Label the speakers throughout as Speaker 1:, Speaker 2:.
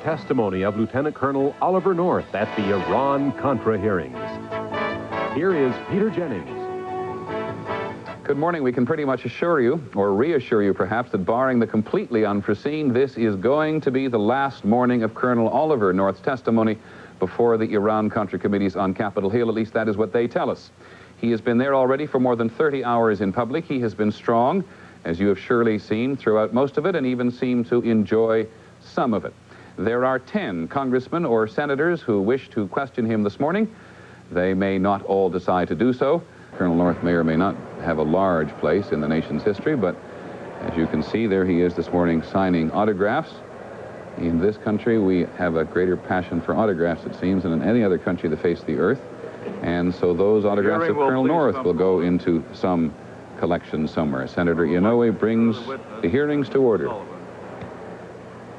Speaker 1: testimony of Lieutenant Colonel Oliver North at the Iran-Contra hearings. Here is Peter Jennings.
Speaker 2: Good morning. We can pretty much assure you, or reassure you perhaps, that barring the completely unforeseen, this is going to be the last morning of Colonel Oliver North's testimony before the Iran-Contra committees on Capitol Hill. At least that is what they tell us. He has been there already for more than 30 hours in public. He has been strong, as you have surely seen, throughout most of it, and even seemed to enjoy some of it. There are 10 congressmen or senators who wish to question him this morning. They may not all decide to do so. Colonel North may or may not have a large place in the nation's history, but as you can see, there he is this morning signing autographs. In this country, we have a greater passion for autographs, it seems, than in any other country that face the earth. And so those autographs of Colonel North will go into some collection somewhere. Senator Inouye brings the hearings to order.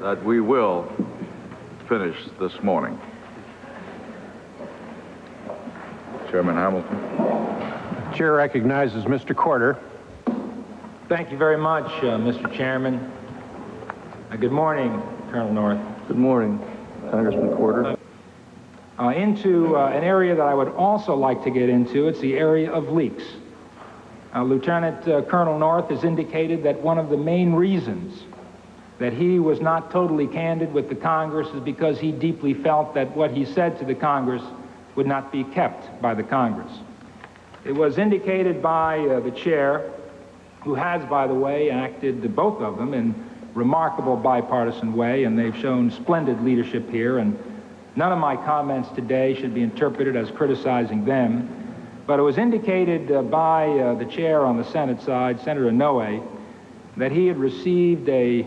Speaker 3: That we will finish this morning. Chairman Hamilton.
Speaker 4: Chair recognizes Mr. Corder.
Speaker 5: Thank you very much, Mr. Chairman. Good morning, Colonel North.
Speaker 6: Good morning, Congressman Corder.
Speaker 5: Into an area that I would also like to get into. It's the area of leaks. Lieutenant Colonel North has indicated that one of the main reasons that he was not totally candid with the Congress is because he deeply felt that what he said to the Congress would not be kept by the Congress. It was indicated by the chair, who has, by the way, acted, both of them, in remarkable bipartisan way, and they've shown splendid leadership here, and none of my comments today should be interpreted as criticizing them, but it was indicated by the chair on the Senate side, Senator Inouye, that he had received a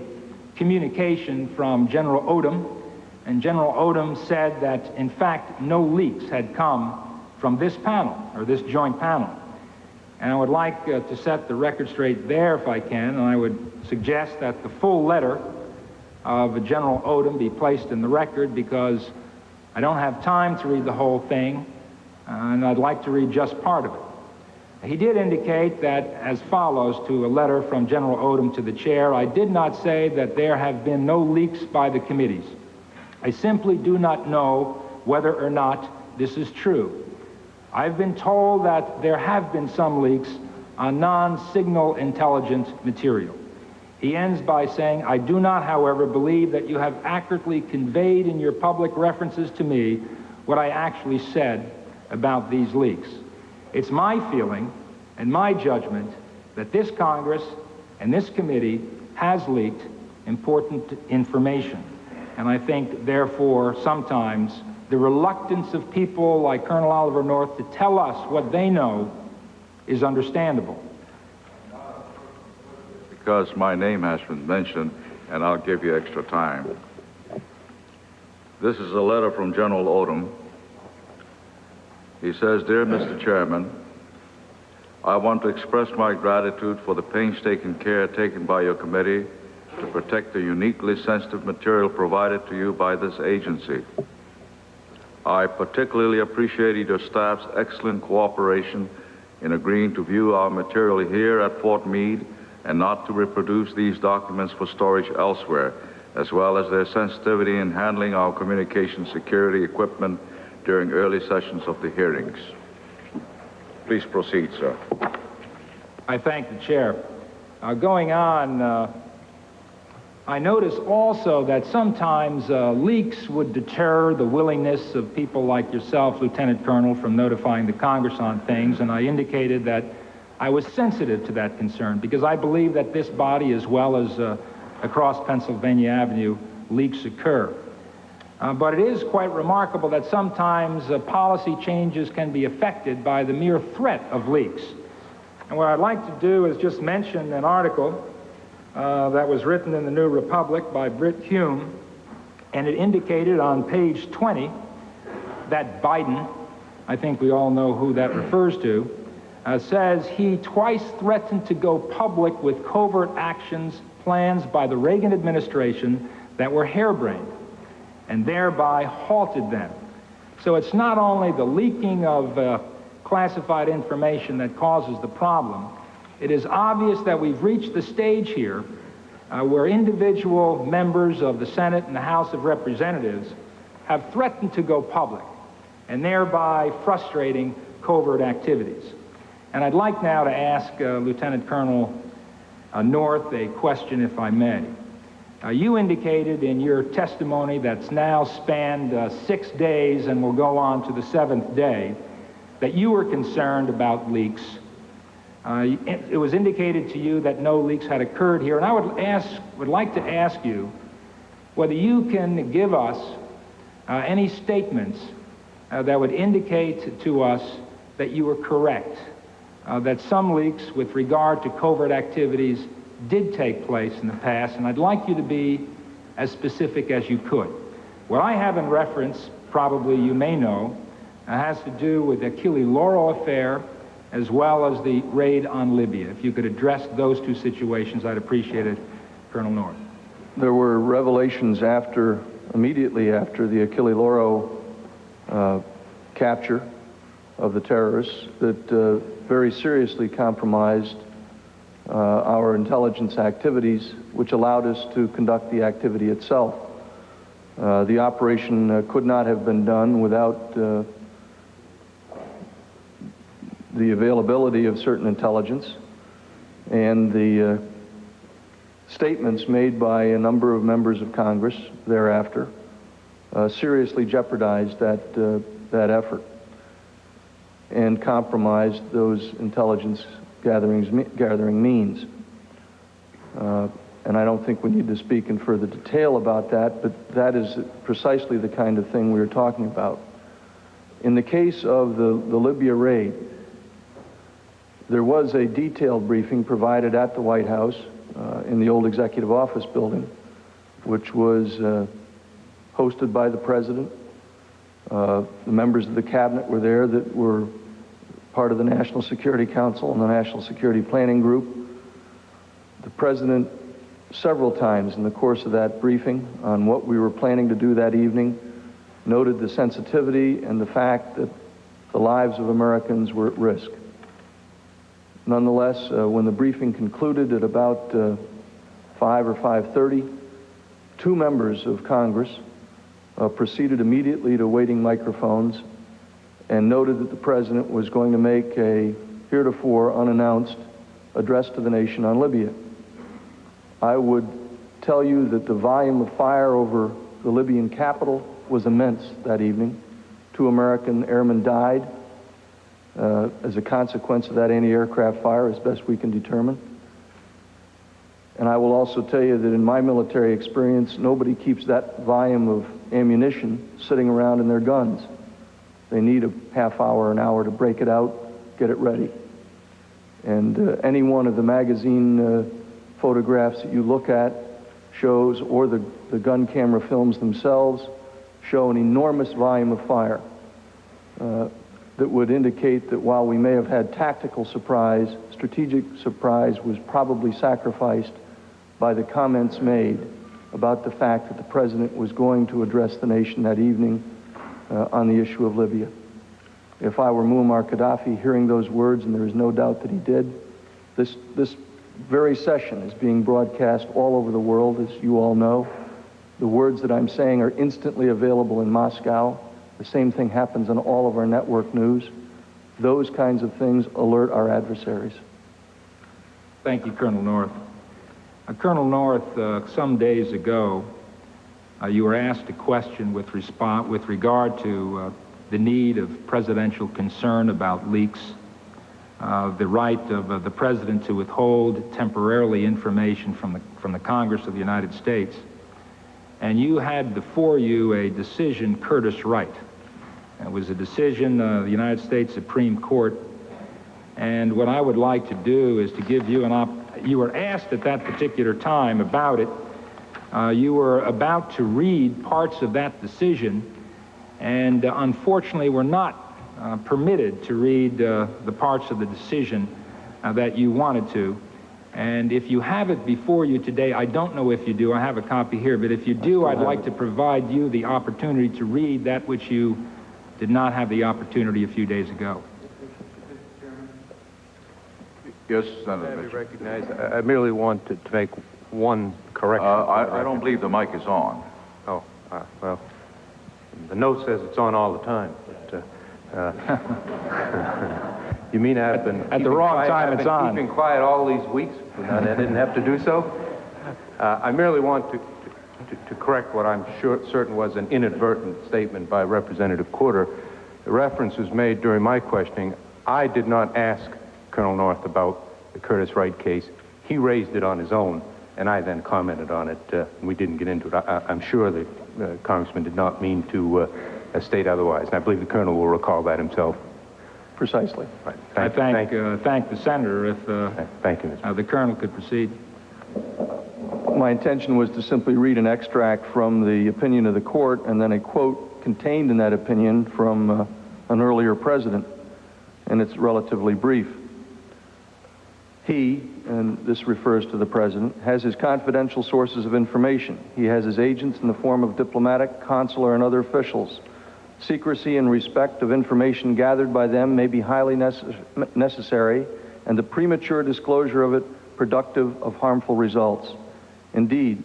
Speaker 5: communication from General Odom, and General Odom said that, in fact, no leaks had come from this panel, or this joint panel. And I would like to set the record straight there if I can, and I would suggest that the full letter of General Odom be placed in the record, because I don't have time to read the whole thing, and I'd like to read just part of it. He did indicate that as follows to a letter from General Odom to the chair: I did not say that there have been no leaks by the committees. I simply do not know whether or not this is true. I've been told that there have been some leaks on non-signal intelligence material. He ends by saying, I do not, however, believe that you have accurately conveyed in your public references to me what I actually said about these leaks. It's my feeling and my judgment that this Congress and this committee has leaked important information. And I think, therefore, sometimes the reluctance of people like Colonel Oliver North to tell us what they know is understandable.
Speaker 3: Because my name has been mentioned, and I'll give you extra time. This is a letter from General Odom. He says, Dear Mr. Chairman, I want to express my gratitude for the painstaking care taken by your committee to protect the uniquely sensitive material provided to you by this agency. I particularly appreciated your staff's excellent cooperation in agreeing to view our material here at Fort Meade and not to reproduce these documents for storage elsewhere, as well as their sensitivity in handling our communication security equipment during early sessions of the hearings. Please proceed, sir.
Speaker 5: I thank the chair. Going on, I notice also that sometimes leaks would deter the willingness of people like yourself, Lieutenant Colonel, from notifying the Congress on things, and I indicated that I was sensitive to that concern, because I believe that this body, as well as across Pennsylvania Avenue, leaks occur. But it is quite remarkable that sometimes policy changes can be affected by the mere threat of leaks. And what I'd like to do is just mention an article that was written in the New Republic by Britt Hume, and it indicated on page 20 that Biden, I think we all know who that refers to, says he twice threatened to go public with covert actions plans by the Reagan administration that were harebrained, and thereby halted them. So it's not only the leaking of classified information that causes the problem. It is obvious that we've reached the stage here where individual members of the Senate and the House of Representatives have threatened to go public, and thereby frustrating covert activities. And I'd like now to ask Lieutenant Colonel North a question, if I may. You indicated in your testimony that's now spanned 6 days and will go on to the 7th day that you were concerned about leaks. It was indicated to you that no leaks had occurred here, and I would like to ask you whether you can give us any statements that would indicate to us that you were correct, that some leaks with regard to covert activities did take place in the past, and I'd like you to be as specific as you could. What I have in reference, probably you may know, has to do with the Achille Lauro affair as well as the raid on Libya. If you could address those two situations, I'd appreciate it, Colonel North.
Speaker 6: There were revelations immediately after the Achille Lauro capture of the terrorists that very seriously compromised our intelligence activities, which allowed us to conduct the activity itself. The operation could not have been done without the availability of certain intelligence, and the statements made by a number of members of Congress thereafter seriously jeopardized that effort and compromised those intelligence gathering means. And I don't think we need to speak in further detail about that, but that is precisely the kind of thing we were talking about. In the case of the Libya raid, there was a detailed briefing provided at the White House in the old Executive Office building, which was hosted by the President. The members of the Cabinet were there that were part of the National Security Council and the National Security Planning Group. The President, several times in the course of that briefing on what we were planning to do that evening, noted the sensitivity and the fact that the lives of Americans were at risk. Nonetheless, when the briefing concluded at about 5 or 5:30, 2 members of Congress proceeded immediately to waiting microphones and noted that the President was going to make a heretofore unannounced address to the nation on Libya. I would tell you that the volume of fire over the Libyan capital was immense that evening. 2 American airmen died as a consequence of that anti-aircraft fire, as best we can determine. And I will also tell you that in my military experience, nobody keeps that volume of ammunition sitting around in their guns. They need a half hour, an hour to break it out, get it ready. And any one of the magazine photographs that you look at shows, or the gun camera films themselves, show an enormous volume of fire that would indicate that while we may have had tactical surprise, strategic surprise was probably sacrificed by the comments made about the fact that the President was going to address the nation that evening on the issue of Libya. If I were Muammar Gaddafi hearing those words, and there is no doubt that he did, this very session is being broadcast all over the world, as you all know. The words that I'm saying are instantly available in Moscow. The same thing happens on all of our network news. Those kinds of things alert our adversaries.
Speaker 5: Thank you, Colonel North. Colonel North, some days ago, you were asked a question with regard to the need of presidential concern about leaks, the right of the President to withhold temporarily information from the Congress of the United States. And you had before you a decision, Curtis Wright. It was a decision of the United States Supreme Court. And what I would like to do is to give you you were asked at that particular time about it. You were about to read parts of that decision, and unfortunately were not permitted to read the parts of the decision that you wanted to. And if you have it before you today, I don't know if you do, I have a copy here, but if you do, I'd like to provide you the opportunity to read that which you did not have the opportunity a few days ago.
Speaker 3: Yes, Senator
Speaker 4: I
Speaker 3: Mitchell.
Speaker 4: recognize. I merely want to make one correction.
Speaker 3: I don't believe the mic is on.
Speaker 4: Oh, well, the note says it's on all the time. But, you mean I've been
Speaker 5: at the wrong time it's on.
Speaker 4: Keeping quiet all these weeks, and I didn't have to do so? I merely want to correct what I'm certain was an inadvertent statement by Representative Porter. The reference was made during my questioning. I did not ask Colonel North about the Curtis Wright case. He raised it on his own, and I then commented on it. We didn't get into it. I'm sure the Congressman did not mean to state otherwise, and I believe the Colonel will recall that himself.
Speaker 6: Precisely.
Speaker 4: Right.
Speaker 5: I thank the Senator if
Speaker 4: thank you, Mr.
Speaker 5: the Colonel could proceed.
Speaker 6: My intention was to simply read an extract from the opinion of the court and then a quote contained in that opinion from an earlier president, and it's relatively brief. He, and this refers to the president, has his confidential sources of information. He has his agents in the form of diplomatic, consular, and other officials. Secrecy and respect of information gathered by them may be highly necessary, and the premature disclosure of it productive of harmful results. Indeed,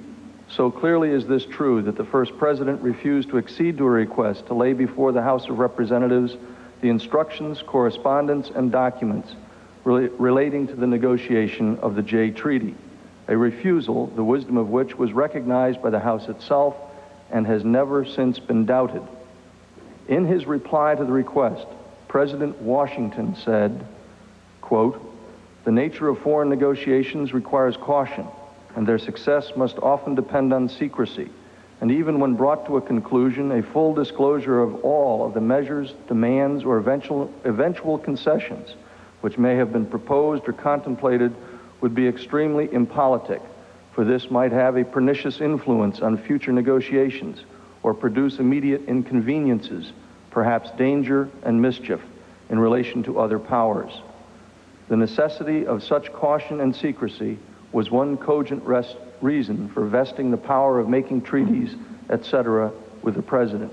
Speaker 6: so clearly is this true that the first president refused to accede to a request to lay before the House of Representatives the instructions, correspondence, and documents relating to the negotiation of the Jay Treaty, a refusal, the wisdom of which was recognized by the House itself and has never since been doubted. In his reply to the request, President Washington said, quote, "The nature of foreign negotiations requires caution, and their success must often depend on secrecy, and even when brought to a conclusion, a full disclosure of all of the measures, demands, or eventual concessions which may have been proposed or contemplated would be extremely impolitic, for this might have a pernicious influence on future negotiations or produce immediate inconveniences, perhaps danger and mischief in relation to other powers. The necessity of such caution and secrecy was one cogent reason for vesting the power of making treaties, etc., with the President."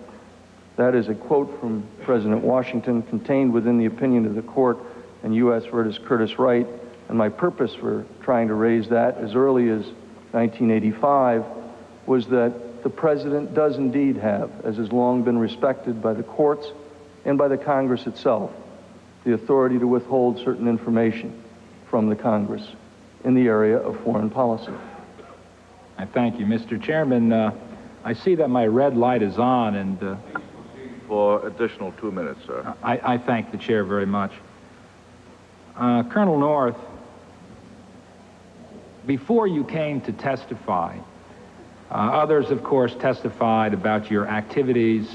Speaker 6: That is a quote from President Washington contained within the opinion of the court in U.S. v. Curtis Wright, and my purpose for trying to raise that as early as 1985 was that the President does indeed have, as has long been respected by the courts and by the Congress itself, the authority to withhold certain information from the Congress in the area of foreign policy.
Speaker 5: I thank you, Mr. Chairman. I see that my red light is on, and
Speaker 3: For additional 2 minutes, sir.
Speaker 5: I thank the chair very much. Colonel North, before you came to testify, others, of course, testified about your activities,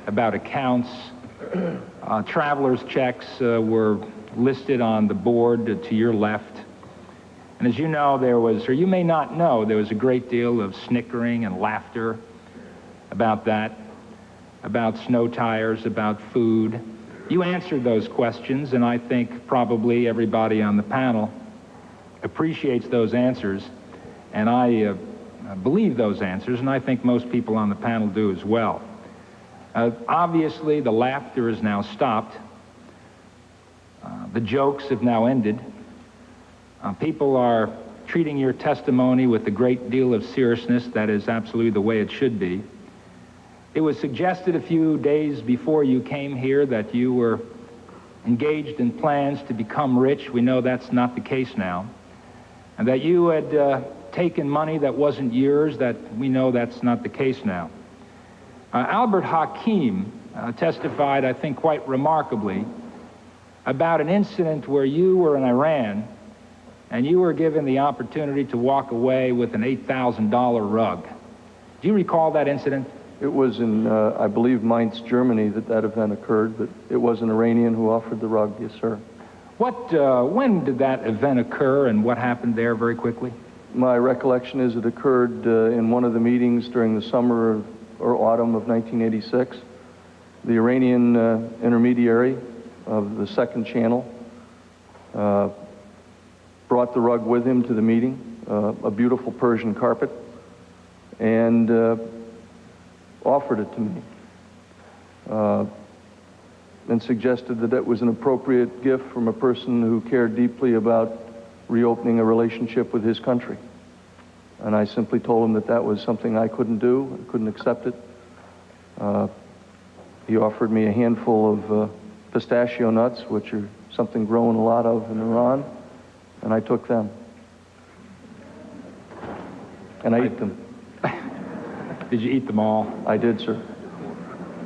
Speaker 5: about accounts. Traveler's checks were listed on the board to your left. And as you know, there was, or you may not know, there was a great deal of snickering and laughter about that, about snow tires, about food. You answered those questions, and I think probably everybody on the panel appreciates those answers, and I believe those answers, and I think most people on the panel do as well. Obviously, the laughter is now stopped. The jokes have now ended. People are treating your testimony with a great deal of seriousness. That is absolutely the way it should be. It was suggested a few days before you came here that you were engaged in plans to become rich. We know that's not the case now. And that you had taken money that wasn't yours. That we know that's not the case now. Albert Hakim testified, I think, quite remarkably about an incident where you were in Iran and you were given the opportunity to walk away with an $8,000 rug. Do you recall that incident?
Speaker 6: It was in, I believe, Mainz, Germany that event occurred, but it was an Iranian who offered the rug, yes, sir.
Speaker 5: When did that event occur, and what happened there, very quickly?
Speaker 6: My recollection is it occurred in one of the meetings during the summer or autumn of 1986. The Iranian intermediary of the second channel brought the rug with him to the meeting, a beautiful Persian carpet, and offered it to me, and suggested that it was an appropriate gift from a person who cared deeply about reopening a relationship with his country. And I simply told him that that was something I couldn't do, I couldn't accept it. He offered me a handful of pistachio nuts, which are something grown a lot of in Iran, and I took them. And I ate them.
Speaker 5: Did you eat them all?
Speaker 6: I did, sir.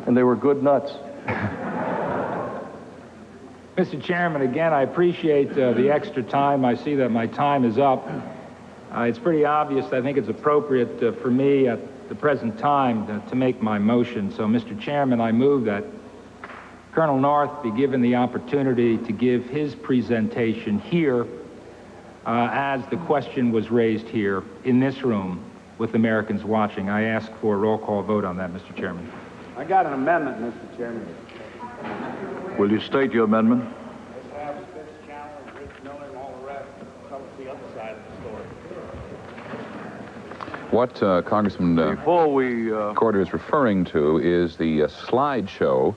Speaker 6: And they were good nuts.
Speaker 5: Mr. Chairman, again, I appreciate the extra time. I see that my time is up. It's pretty obvious. I think it's appropriate for me at the present time to make my motion. So, Mr. Chairman, I move that Colonel North be given the opportunity to give his presentation here as the question was raised here in this room with Americans watching. I ask for a roll call vote on that, Mr. Chairman.
Speaker 7: I got an amendment, Mr. Chairman.
Speaker 3: Will you state your amendment?
Speaker 7: Let's have Spitz Channel and Rich Miller and all the rest tell us the other side of the story.
Speaker 2: What Congressman
Speaker 3: Before we...
Speaker 2: Corder is referring to is the slideshow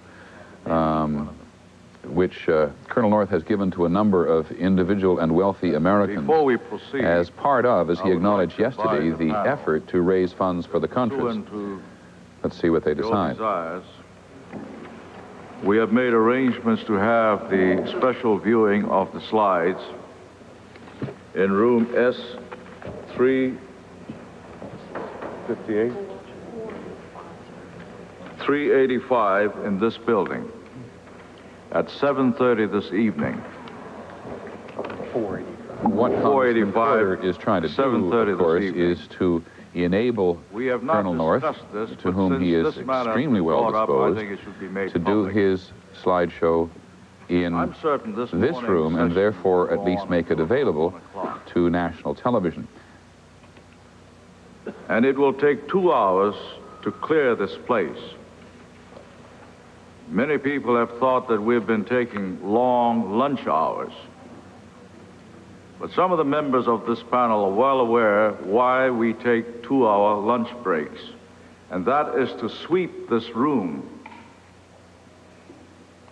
Speaker 2: which Colonel North has given to a number of individual and wealthy Americans
Speaker 3: Before we proceed,
Speaker 2: as part of, as he acknowledged yesterday, the
Speaker 3: panel
Speaker 2: effort to raise funds for the countries. Let's see what they decide.
Speaker 3: Desires, we have made arrangements to have the special viewing of the slides in room S358, 385 in this building at 7:30 this evening.
Speaker 2: What Congressman Corder is trying to do, of course, is to enable Colonel North, to whom he is extremely well disposed, to do his slideshow in this room and therefore at least make it available to national television.
Speaker 3: And it will take 2 hours to clear this place. Many people have thought that we've been taking long lunch hours. But some of the members of this panel are well aware why we take 2-hour lunch breaks. And that is to sweep this room.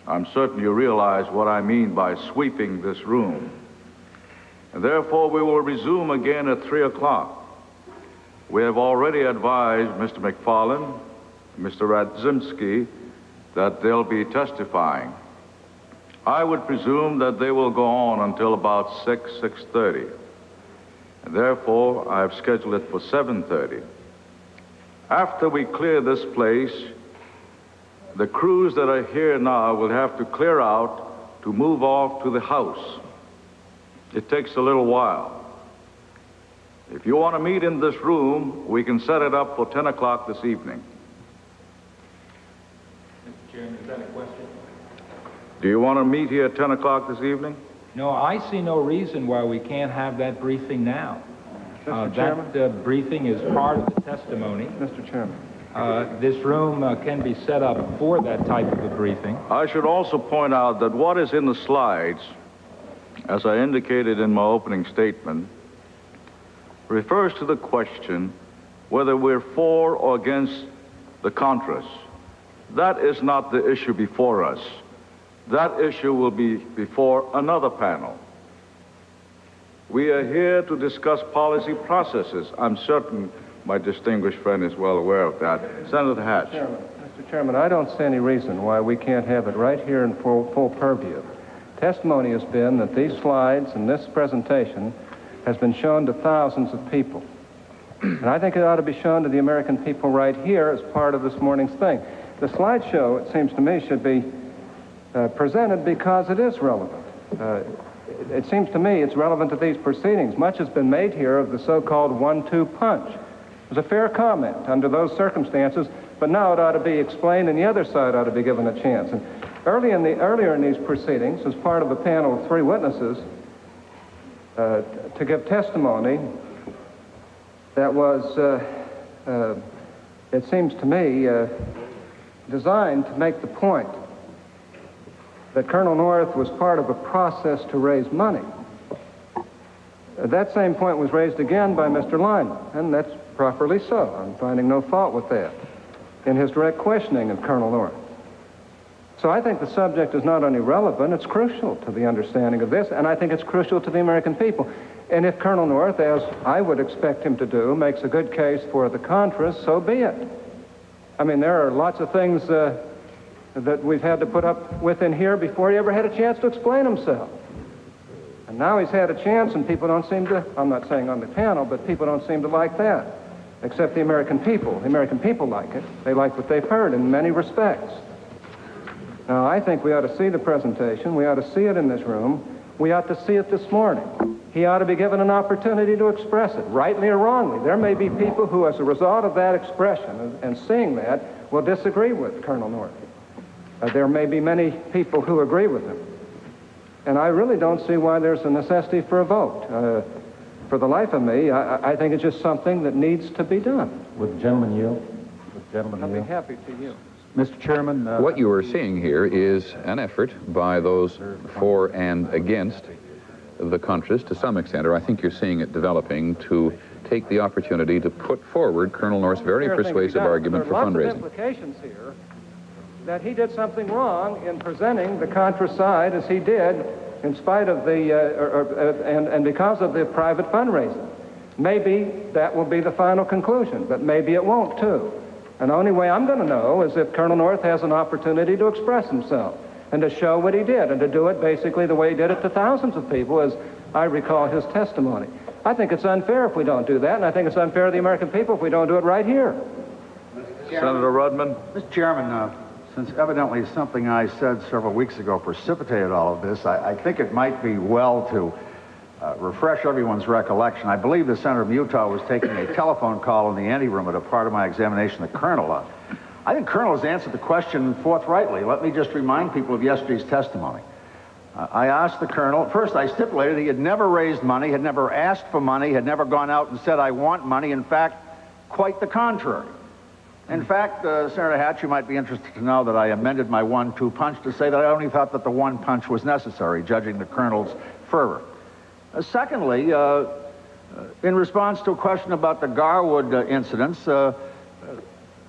Speaker 3: I'm certain you realize what I mean by sweeping this room. And therefore, we will resume again at 3 o'clock. We have already advised Mr. McCollum, Mr. Radzimski, that they'll be testifying. I would presume that they will go on until about 6:30. And therefore, I've scheduled it for 7:30. After we clear this place, the crews that are here now will have to clear out to move off to the house. It takes a little while. If you want to meet in this room, we can set it up for 10 o'clock this evening.
Speaker 5: Mr. Chairman, is that a question?
Speaker 3: Do you want to meet here at 10 o'clock this evening?
Speaker 5: No, I see no reason why we can't have that briefing now.
Speaker 4: Mr. Chairman?
Speaker 5: That briefing is part of the testimony.
Speaker 4: Mr. Chairman.
Speaker 5: This room can be set up for that type of a briefing.
Speaker 3: I should also point out that what is in the slides, as I indicated in my opening statement, refers to the question whether we're for or against the Contras. That is not the issue before us. That issue will be before another panel. We are here to discuss policy processes. I'm certain my distinguished friend is well aware of that. Senator Hatch.
Speaker 4: Mr. Chairman, I don't see any reason why we can't have it right here in full purview. Testimony has been that these slides and this presentation has been shown to thousands of people. And I think it ought to be shown to the American people right here as part of this morning's thing. The slideshow, it seems to me, should be presented because it is relevant. It seems to me it's relevant to these proceedings. Much has been made here of the so-called 1-2 punch. It was a fair comment under those circumstances, but now it ought to be explained and the other side ought to be given a chance. And earlier in these proceedings, as part of a panel of 3 witnesses to give testimony that was, it seems to me, designed to make the point that Colonel North was part of a process to raise money. That same point was raised again by Mr. Lyman, and that's properly so. I'm finding no fault with that in his direct questioning of Colonel North. So I think the subject is not only relevant, it's crucial to the understanding of this, and I think it's crucial to the American people. And if Colonel North, as I would expect him to do, makes a good case for the Contras, so be it. I mean, there are lots of things that we've had to put up with in here before he ever had a chance to explain himself. And now he's had a chance, and people don't seem to, I'm not saying on the panel, but people don't seem to like that, except the American people. The American people like it. They like what they've heard in many respects. Now, I think we ought to see the presentation. We ought to see it in this room. We ought to see it this morning. He ought to be given an opportunity to express it, rightly or wrongly. There may be people who, as a result of that expression and seeing that, will disagree with Colonel North. There may be many people who agree with him. And I really don't see why there's a necessity for a vote. For the life of me, I think it's just something that needs to be done.
Speaker 8: Would the gentleman yield? Would the gentleman
Speaker 4: I'd
Speaker 8: yield?
Speaker 4: be happy to yield.
Speaker 8: Mr. Chairman.
Speaker 2: What you are seeing here is an effort by those for and against the Contras to some extent, or I think you're seeing it developing, to take the opportunity to put forward Colonel North's very persuasive argument for fundraising.
Speaker 4: There are lots of implications here that he did something wrong in presenting the Contra side as he did, in spite of the, and because of the private fundraising. Maybe that will be the final conclusion, but maybe it won't too. And the only way I'm going to know is if Colonel North has an opportunity to express himself and to show what he did, and to do it basically the way he did it to thousands of people, as I recall his testimony. I think it's unfair if we don't do that, and I think it's unfair to the American people if we don't do it right here.
Speaker 3: Senator Rudman.
Speaker 9: Mr. Chairman, since evidently something I said several weeks ago precipitated all of this, I think it might be well to refresh everyone's recollection. I believe the senator from Utah was taking a telephone call in the anteroom at a part of my examination of the Colonel. I think Colonel has answered the question forthrightly. Let me just remind people of yesterday's testimony. I asked the Colonel, first I stipulated he had never raised money, had never asked for money, had never gone out and said, I want money. In fact, quite the contrary. In fact, Senator Hatch, you might be interested to know that I amended my 1-2 punch to say that I only thought that the one punch was necessary, judging the Colonel's fervor. Secondly, in response to a question about the Garwood incidents, the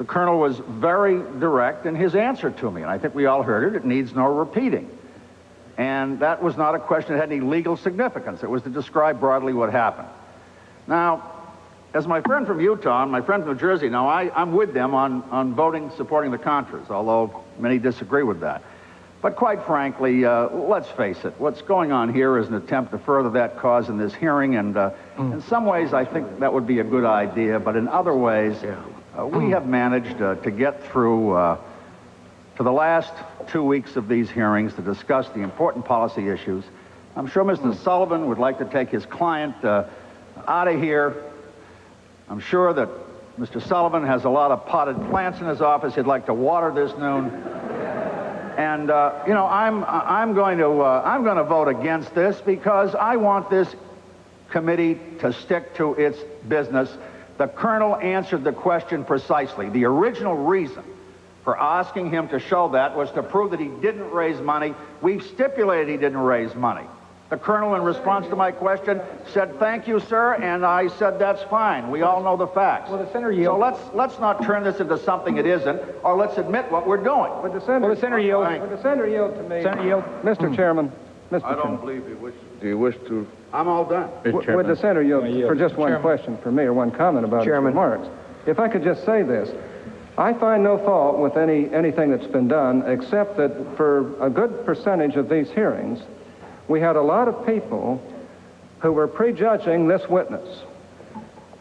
Speaker 9: Colonel was very direct in his answer to me, and I think we all heard it. It needs no repeating. And that was not a question that had any legal significance. It was to describe broadly what happened. Now, as my friend from Utah and my friend from New Jersey know, I'm with them on voting, supporting the Contras, although many disagree with that. But quite frankly, let's face it, what's going on here is an attempt to further that cause in this hearing, and in some ways I think that would be a good idea, but in other ways, we have managed to get through to the last 2 weeks of these hearings to discuss the important policy issues. I'm sure Mr. Sullivan would like to take his client out of here. I'm sure that Mr. Sullivan has a lot of potted plants in his office he'd like to water this noon. And you know, I'm going to vote against this because I want this committee to stick to its business. The Colonel answered the question precisely. The original reason for asking him to show that was to prove that he didn't raise money. We've stipulated he didn't raise money. The Colonel, in response to my question, said, thank you, sir, and I said, that's fine. We all know the facts.
Speaker 5: Well, the Senator yield.
Speaker 9: So let's not turn this into something it isn't, or let's admit what we're doing.
Speaker 4: Would the Senator yield? Would the Senator yield to me?
Speaker 5: Senator yield.
Speaker 4: Mr. Chairman. Mr.
Speaker 3: I don't believe he wishes. Do you wish to?
Speaker 9: I'm all done.
Speaker 4: Would the Senator yield for just one question for me, or one comment about his remarks? If I could just say this. I find no fault with anything that's been done, except that for a good percentage of these hearings, we had a lot of people who were prejudging this witness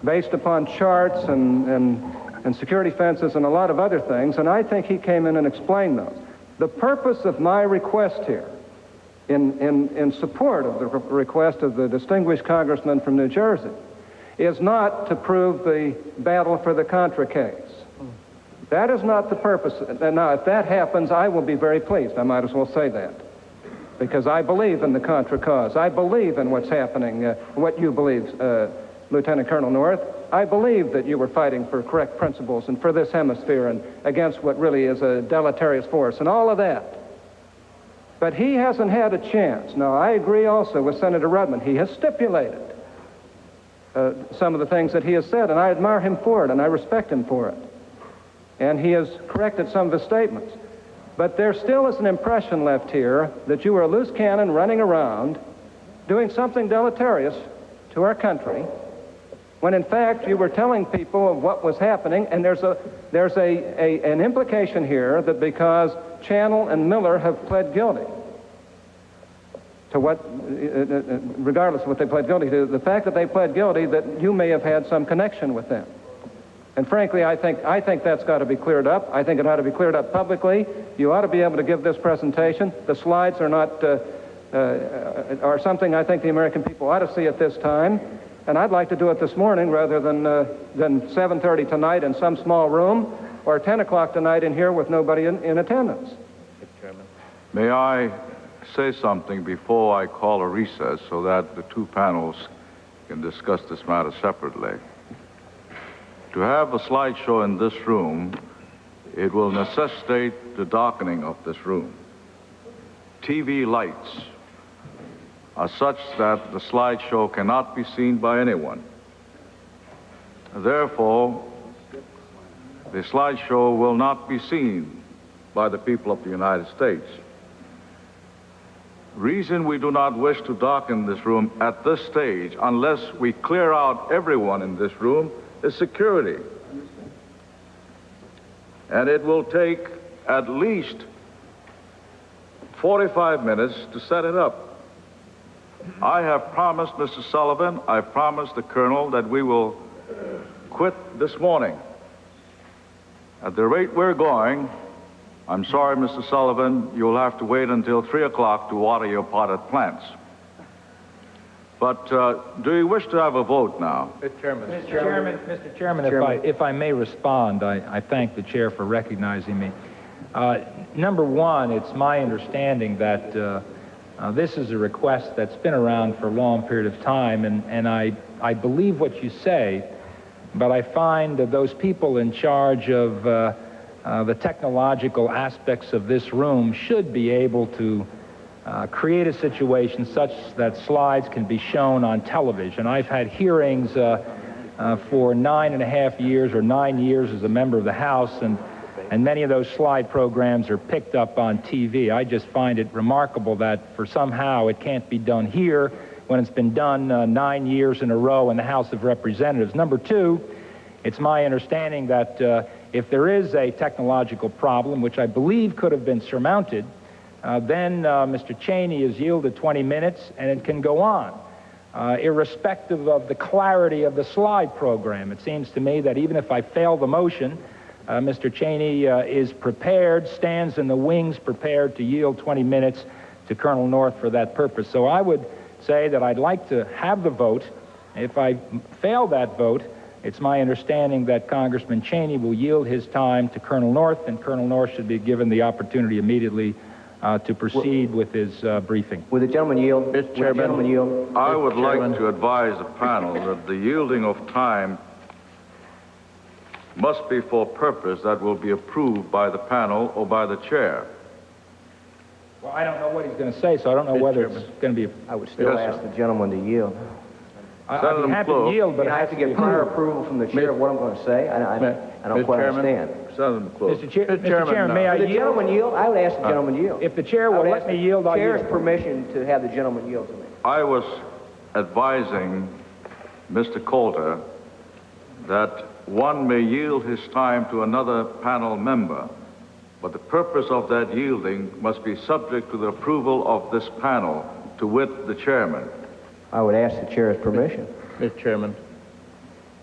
Speaker 4: based upon charts and security fences and a lot of other things, and I think he came in and explained those. The purpose of my request here, in support of the request of the distinguished congressman from New Jersey, is not to prove the battle for the Contra case. That is not the purpose. Now, if that happens, I will be very pleased. I might as well say that. Because I believe in the Contra cause. I believe in what's happening, what you believe, Lieutenant Colonel North. I believe that you were fighting for correct principles and for this hemisphere and against what really is a deleterious force and all of that. But he hasn't had a chance. Now, I agree also with Senator Rudman. He has stipulated some of the things that he has said, and I admire him for it, and I respect him for it. And he has corrected some of his statements. But there still is an impression left here that you were a loose cannon running around doing something deleterious to our country, when in fact you were telling people of what was happening, and there's an implication here that because Channel and Miller have pled guilty to what, regardless of what they pled guilty to, the fact that they pled guilty, that you may have had some connection with them. And frankly, I think that's got to be cleared up. I think it ought to be cleared up publicly. You ought to be able to give this presentation. The slides are not, are something I think the American people ought to see at this time. And I'd like to do it this morning rather than 7:30 tonight in some small room, or 10 o'clock tonight in here with nobody in attendance.
Speaker 3: Mr. Chairman. May I say something before I call a recess so that the two panels can discuss this matter separately? To have a slideshow in this room, it will necessitate the darkening of this room. TV lights are such that the slideshow cannot be seen by anyone. Therefore, the slideshow will not be seen by the people of the United States. Reason we do not wish to darken this room at this stage, unless we clear out everyone in this room, is security. And it will take at least 45 minutes to set it up. I have promised Mr. Sullivan, I promised the Colonel that we will quit this morning. At the rate we're going, I'm sorry, Mr. Sullivan, you'll have to wait until 3 o'clock to water your potted plants. But do you wish to have a vote now?
Speaker 5: Mr. Chairman, if I may respond, I thank the chair for recognizing me. Number one, it's my understanding that this is a request that's been around for a long period of time, and I believe what you say, but I find that those people in charge of the technological aspects of this room should be able to create a situation such that slides can be shown on television. I've had hearings for 9.5 years or 9 years as a member of the House, and many of those slide programs are picked up on TV. I just find it remarkable that for somehow it can't be done here when it's been done 9 years in a row in the House of Representatives. Number two, it's my understanding that if there is a technological problem, which I believe could have been surmounted, then Mr. Cheney has yielded 20 minutes, and it can go on, irrespective of the clarity of the slide program. It seems to me that even if I fail the motion, Mr. Cheney is prepared, stands in the wings, prepared to yield 20 minutes to Colonel North for that purpose. So I would say that I'd like to have the vote. If I fail that vote, it's my understanding that Congressman Cheney will yield his time to Colonel North, and Colonel North should be given the opportunity immediately to proceed with his briefing.
Speaker 10: Will the gentleman yield? Mr. Chairman,
Speaker 3: I would like to advise the panel that the yielding of time must be for purpose that will be approved by the panel or by the chair.
Speaker 5: Well, I don't know what he's going to say, so I don't know whether it's going to be...
Speaker 10: I would still ask the gentleman to yield.
Speaker 5: I'd be happy to yield, but
Speaker 10: I have to get prior approval from the chair of what I'm going to say. I don't quite understand.
Speaker 5: Mr. Chairman, may I yield?
Speaker 10: The gentleman yield? I would ask the gentleman yield.
Speaker 5: If the chair will let me yield, I'll yield.
Speaker 10: Chair's permission to have the gentleman yield to me.
Speaker 3: I was advising Mr. Coulter that one may yield his time to another panel member, but the purpose of that yielding must be subject to the approval of this panel, to wit, the chairman.
Speaker 10: I would ask the chair's permission.
Speaker 8: Mr. Chairman.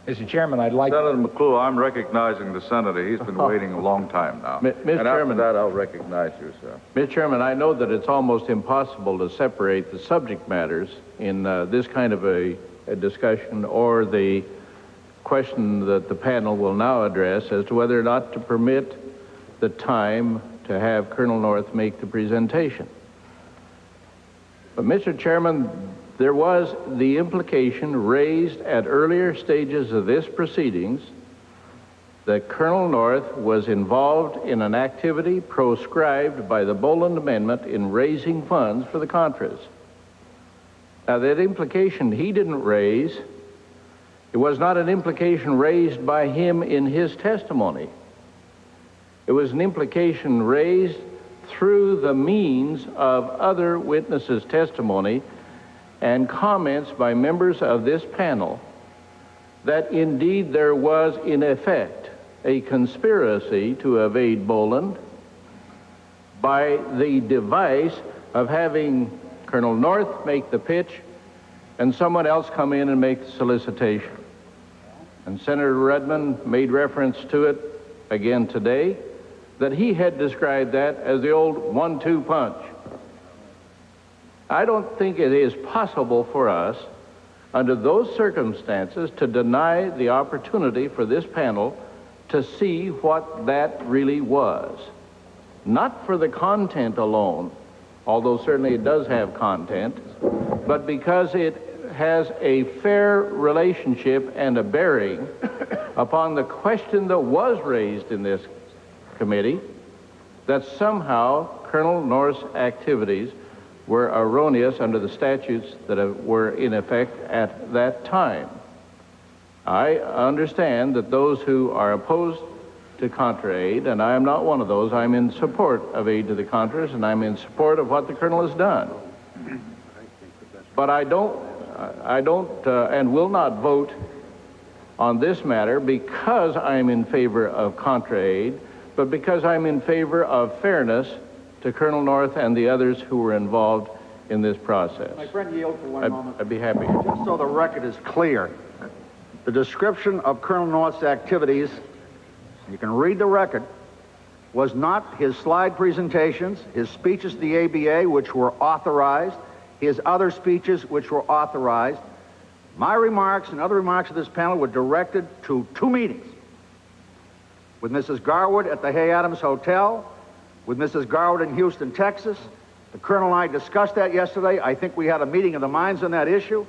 Speaker 5: Mr. Chairman, I'd like...
Speaker 3: Senator McClure, I'm recognizing the senator. He's been waiting a long time now.
Speaker 8: Mr. Chairman,
Speaker 3: after that, I'll recognize you, sir.
Speaker 8: Mr. Chairman, I know that it's almost impossible to separate the subject matters in this kind of a discussion or the question that the panel will now address as to whether or not to permit the time to have Colonel North make the presentation. But, Mr. Chairman, there was the implication raised at earlier stages of this proceedings that Colonel North was involved in an activity proscribed by the Boland Amendment in raising funds for the Contras. Now, that implication he didn't raise. It was not an implication raised by him in his testimony. It was an implication raised through the means of other witnesses' testimony, and comments by members of this panel that indeed there was in effect a conspiracy to evade Boland by the device of having Colonel North make the pitch and someone else come in and make the solicitation. And Senator Rudman made reference to it again today, that he had described that as the old 1-2 punch. I don't think it is possible for us, under those circumstances, to deny the opportunity for this panel to see what that really was. Not for the content alone, although certainly it does have content, but because it has a fair relationship and a bearing upon the question that was raised in this committee, that somehow Colonel North's activities were erroneous under the statutes that were in effect at that time. I understand that those who are opposed to Contra aid, and I am not one of those, I'm in support of aid to the Contras, and I'm in support of what the Colonel has done. But I don't and will not vote on this matter because I'm in favor of Contra aid, but because I'm in favor of fairness to Colonel North and the others who were involved in this process.
Speaker 9: My friend, yield for one moment.
Speaker 8: I'd be happy.
Speaker 9: Just so the record is clear, the description of Colonel North's activities, you can read the record, was not his slide presentations, his speeches to the ABA, which were authorized, his other speeches, which were authorized. My remarks and other remarks of this panel were directed to 2 meetings. With Mrs. Garwood at the Hay Adams Hotel, with Mrs. Garwood in Houston, Texas. The Colonel and I discussed that yesterday. I think we had a meeting of the minds on that issue.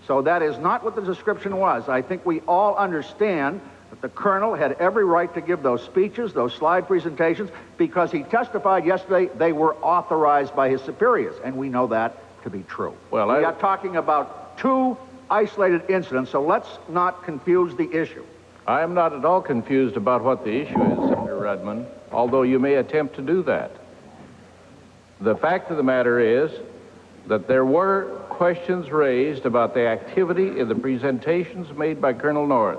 Speaker 9: So that is not what the description was. I think we all understand that the Colonel had every right to give those speeches, those slide presentations, because he testified yesterday they were authorized by his superiors, and we know that to be true. Well, we are talking about 2 isolated incidents, so let's not confuse the issue.
Speaker 8: I am not at all confused about what the issue is, Senator Rudman, although you may attempt to do that. The fact of the matter is that there were questions raised about the activity in the presentations made by Colonel North.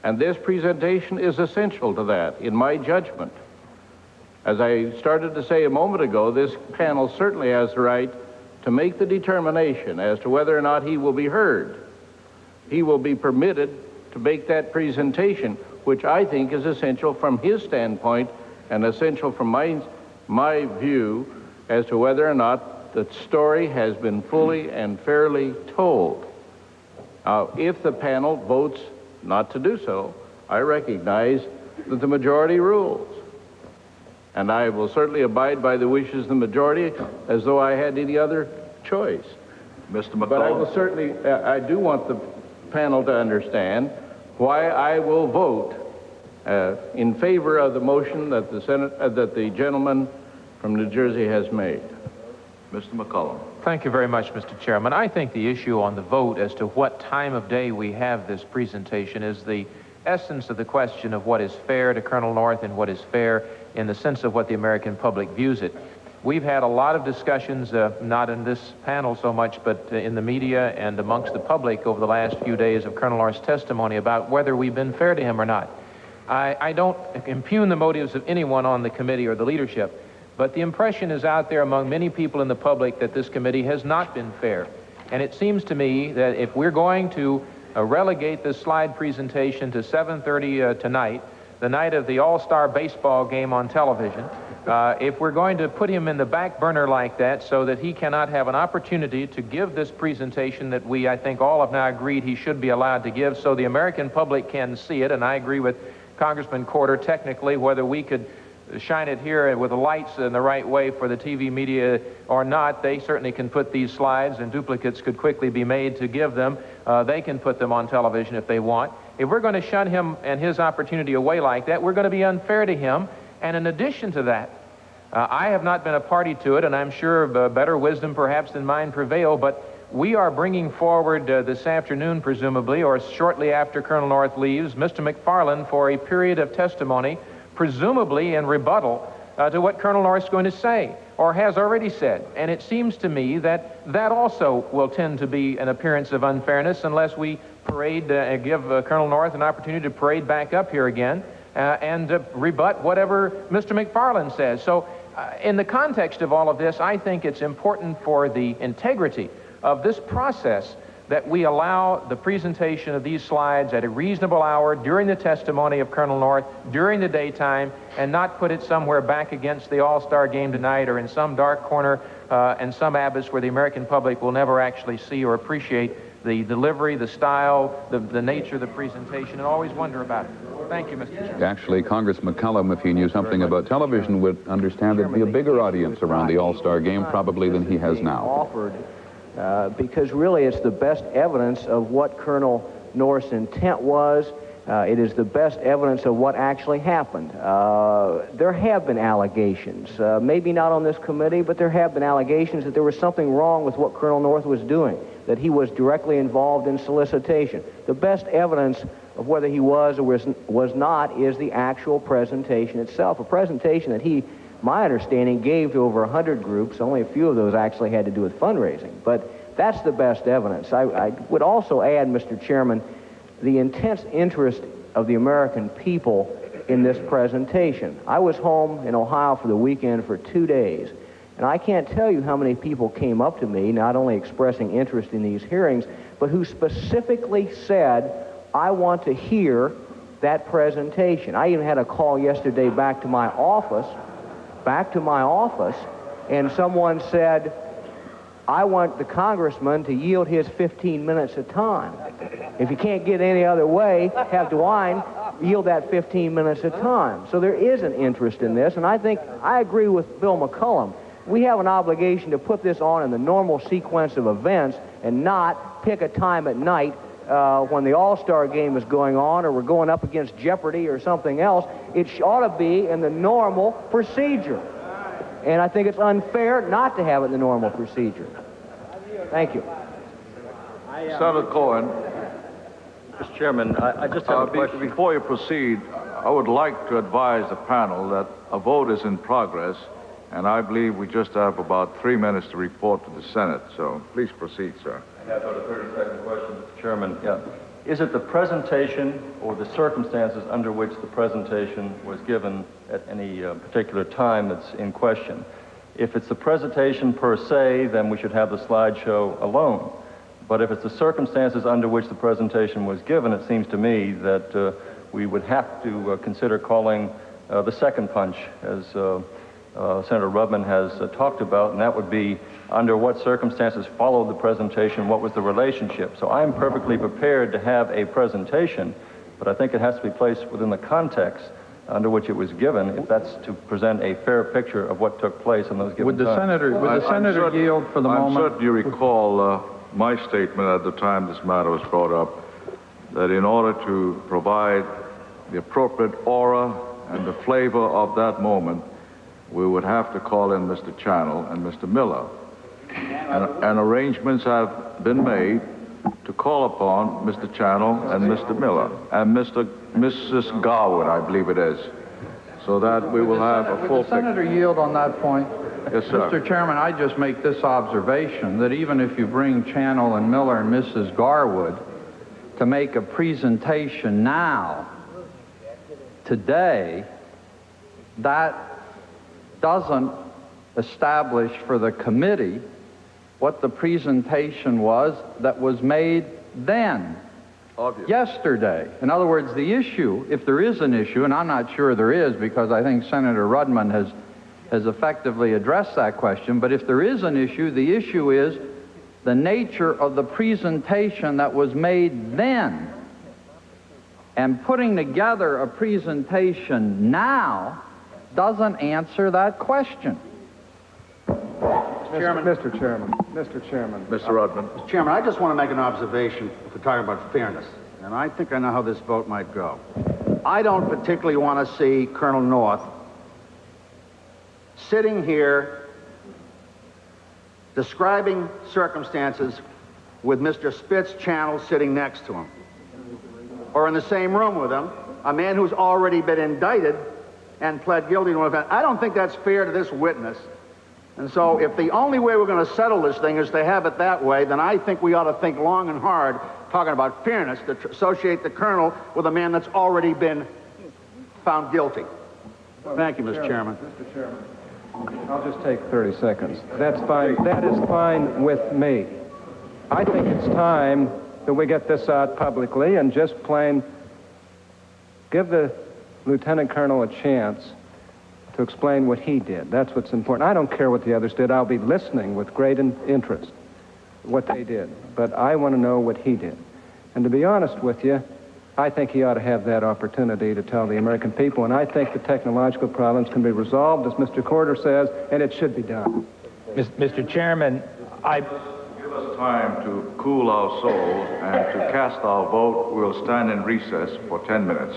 Speaker 8: And this presentation is essential to that, in my judgment. As I started to say a moment ago, this panel certainly has the right to make the determination as to whether or not he will be heard. He will be permitted to make that presentation, which I think is essential from his standpoint and essential from my view as to whether or not the story has been fully and fairly told. If the panel votes not to do so, I recognize that the majority rules. And I will certainly abide by the wishes of the majority as though I had any other choice.
Speaker 3: Mr. McCollum.
Speaker 8: But I will certainly, I do want the panel to understand why I will vote in favor of the motion that the gentleman from New Jersey has made.
Speaker 3: Mr. McCollum.
Speaker 11: Thank you very much, Mr. Chairman. I think the issue on the vote as to what time of day we have this presentation is the essence of the question of what is fair to Colonel North and what is fair in the sense of what the American public views it. We've had a lot of discussions, not in this panel so much, but in the media and amongst the public over the last few days of Colonel North's testimony about whether we've been fair to him or not. I don't impugn the motives of anyone on the committee or the leadership, but the impression is out there among many people in the public that this committee has not been fair. And it seems to me that if we're going to relegate this slide presentation to 7:30 tonight, the night of the All-Star baseball game on television, if we're going to put him in the back burner like that so that he cannot have an opportunity to give this presentation that we, I think, all have now agreed he should be allowed to give so the American public can see it, and I agree with Congressman Corder technically whether we could shine it here with the lights in the right way for the TV media or not. They certainly can put these slides, and duplicates could quickly be made to give them. They can put them on television if they want. If we're going to shun him and his opportunity away like that, we're going to be unfair to him. And in addition to that, I have not been a party to it, and I'm sure better wisdom perhaps than mine prevail, but we are bringing forward this afternoon, presumably, or shortly after Colonel North leaves, Mr. McFarland for a period of testimony, presumably in rebuttal to what Colonel North's going to say or has already said. And it seems to me that that also will tend to be an appearance of unfairness unless we give Colonel North an opportunity to parade back up here again and rebut whatever Mr. McFarland says. So in the context of all of this, I think it's important for the integrity of this process that we allow the presentation of these slides at a reasonable hour during the testimony of Colonel North, during the daytime, and not put it somewhere back against the All-Star game tonight or in some dark corner and some abyss where the American public will never actually see or appreciate the delivery, the style, the nature of the presentation, and always wonder about it. Thank you, Mr. Chairman.
Speaker 2: Actually, Congressman McCollum, if he knew something about television, would understand there'd be a bigger audience around the All-Star game probably than he has now.
Speaker 10: Offered, because really it's the best evidence of what Colonel North's intent was. It is the best evidence of what actually happened. There have been allegations, maybe not on this committee, but there have been allegations that there was something wrong with what Colonel North was doing, that he was directly involved in solicitation. The best evidence of whether he was or was not is the actual presentation itself, a presentation that he, my understanding, gave to over 100 groups. Only a few of those actually had to do with fundraising, but that's the best evidence. I would also add, Mr. Chairman, the intense interest of the American people in this presentation. I was home in Ohio for the weekend for 2 days, and I can't tell you how many people came up to me, not only expressing interest in these hearings, but who specifically said, I want to hear that presentation. I even had a call yesterday back to my office, and someone said, I want the congressman to yield his 15 minutes of time. If you can't get any other way, have DeWine yield that 15 minutes of time. So there is an interest in this, and I think I agree with Bill McCollum. We have an obligation to put this on in the normal sequence of events and not pick a time at night when the All-Star game is going on or we're going up against Jeopardy or something else. It ought to be in the normal procedure. And I think it's unfair not to have it in the normal procedure. Thank you.
Speaker 3: Senator Cohen.
Speaker 12: Mr. Chairman, I just have a question.
Speaker 3: Before you proceed, I would like to advise the panel that a vote is in progress, and I believe we just have about 3 minutes to report to the Senate. So please proceed, sir.
Speaker 12: I have about a 30-second question, Mr. Chairman. Yeah. Is it the presentation or the circumstances under which the presentation was given at any particular time that's in question? If it's the presentation per se, then we should have the slideshow alone. But if it's the circumstances under which the presentation was given, it seems to me that we would have to consider calling the second punch, as Senator Rudman has talked about, and that would be under what circumstances followed the presentation, what was the relationship. So I'm perfectly prepared to have a presentation, but I think it has to be placed within the context under which it was given, if that's to present a fair picture of what took place in those given times.
Speaker 8: Would the senator yield for the moment?
Speaker 3: I'm certain you recall my statement at the time this matter was brought up, that in order to provide the appropriate aura and the flavor of that moment, we would have to call in Mr. Channel and Mr. Miller. And arrangements have been made to call upon Mr. Channel and Mr. Miller and Mrs. Garwood, I believe it is, so that we will have a full picture.
Speaker 8: Would the senator yield on that point?
Speaker 3: Yes, sir.
Speaker 8: Mr. Chairman, I just make this observation, that even if you bring Channel and Miller and Mrs. Garwood to make a presentation now, today, that doesn't establish for the committee what the presentation was that was made then, yesterday. In other words, the issue, if there is an issue, and I'm not sure there is because I think Senator Rudman has effectively addressed that question, but if there is an issue, the issue is the nature of the presentation that was made then. And putting together a presentation now doesn't answer that question.
Speaker 4: Mr. Chairman.
Speaker 3: Mr. Rudman.
Speaker 9: Mr. Chairman, I just want to make an observation if we're talking about fairness, and I think I know how this vote might go. I don't particularly want to see Colonel North sitting here describing circumstances with Mr. Spitz Channel sitting next to him, or in the same room with him, a man who's already been indicted and pled guilty to an offense. I don't think that's fair to this witness. And so if the only way we're going to settle this thing is to have it that way, then I think we ought to think long and hard, talking about fairness, to associate the colonel with a man that's already been found guilty. Thank you, Mr. Chairman.
Speaker 4: Mr. Chairman, I'll just take 30 seconds. That's fine. That is fine with me. I think it's time that we get this out publicly and just plain give the lieutenant colonel a chance to explain what he did. That's what's important. I don't care what the others did. I'll be listening with great interest what they did. But I want to know what he did. And to be honest with you, I think he ought to have that opportunity to tell the American people, and I think the technological problems can be resolved, as Mr. Corder says, and it should be done.
Speaker 5: Mr. Chairman,
Speaker 3: Give us time to cool our souls and to cast our vote. We'll stand in recess for 10 minutes.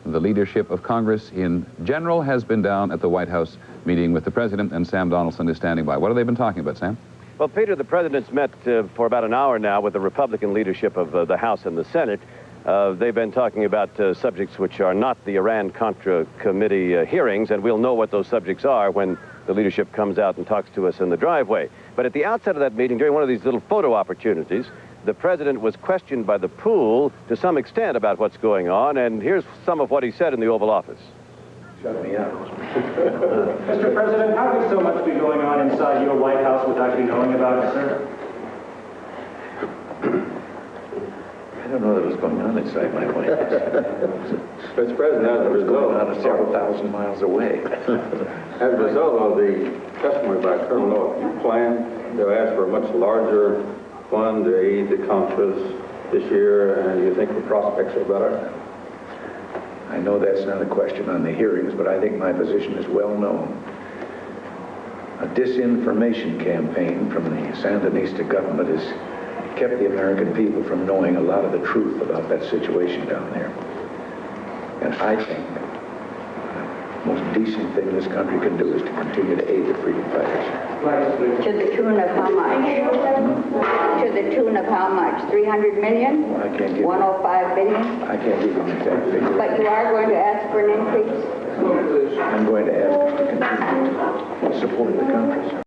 Speaker 2: The leadership of Congress in general has been down at the White House meeting with the President, and Sam Donaldson is standing by. What have they been talking about, Sam?
Speaker 13: Well, Peter, the President's met for about an hour now with the Republican leadership of the House and the Senate. They've been talking about subjects which are not the Iran-Contra Committee hearings, and we'll know what those subjects are when the leadership comes out and talks to us in the driveway. But at the outset of that meeting, during one of these little photo opportunities, the President was questioned by the pool to some extent about what's going on, and here's some of what he said in the Oval Office.
Speaker 14: Shut me out. Mr. President, how could so much be going on inside your White House without you knowing about it, sir?
Speaker 15: I don't know that what's going on inside my White House. Mr. President, as a result, on several thousand miles away.
Speaker 16: As a result of the testimony by Colonel North, you plan to ask for a much larger fund to aid the Contras this year, and you think the prospects are better?
Speaker 15: I know that's not a question on the hearings, but I think my position is well known. A disinformation campaign from the Sandinista government has kept the American people from knowing a lot of the truth about that situation down there. And I think the most decent thing this country can do is to continue to aid the freedom fighters.
Speaker 17: To the tune of how much? To the tune of how much? 300 million?
Speaker 15: Well, I can't give
Speaker 17: 105 billion?
Speaker 15: I can't give you an exact figure.
Speaker 17: But you are going to ask for an increase?
Speaker 15: I'm going to ask us to continue to support the country, sir.